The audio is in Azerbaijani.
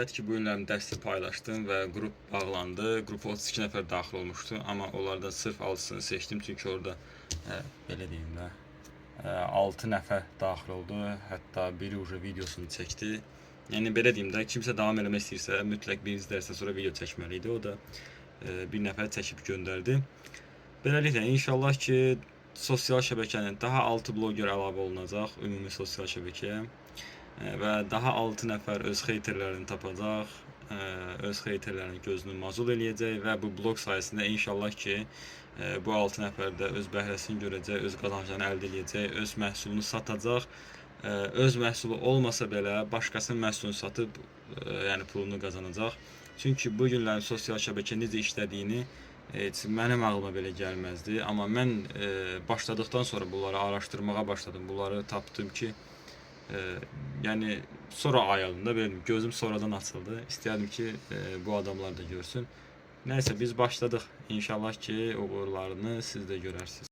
Nəhayət ki, bu günlərim dərsi paylaşdım və qrup bağlandı. Qrupa 32 nəfər daxil olmuşdu, amma onlardan sırf 6-sını seçdim, çünki orada belə deyim də 6 nəfər daxil oldu. Hətta biri уже videosunu çəkdi. Yəni belə deyim də, kimsə davam eləmək istəyirsə, mütləq birinci dərsə sonra video çəkməli idi. O da bir nəfər çəkib göndərdi. Beləliklə, inşallah ki, sosial şəbəkənin daha 6 bloger əlavə olunacaq ümumi sosial şəbəkəyə. Və daha 6 nəfər öz xeyterlərini tapacaq, öz xeyterlərinin gözünü mazul eləyəcək və bu blog sayəsində inşallah ki, bu 6 nəfər də öz bəhrəsini görəcək, öz qazancını əldə eləyəcək, öz məhsulunu satacaq. Öz məhsulu olmasa belə başqasının məhsulunu satıb yəni pulunu qazanacaq. Çünki bu günlərin sosial şəbəkə necə işlədiyini heç mənim ağlıma belə gəlməzdi. Amma mən başladıqdan sonra bunları araşdırmağa başladım. Bunları tapdım ki, yəni sonra ayıldı, benim gözüm sonradan açıldı. İstəyərdim ki, bu adamlar da görsün. Nəysə biz başladıq. İnşallah ki, uğurlarını siz də görərsiniz.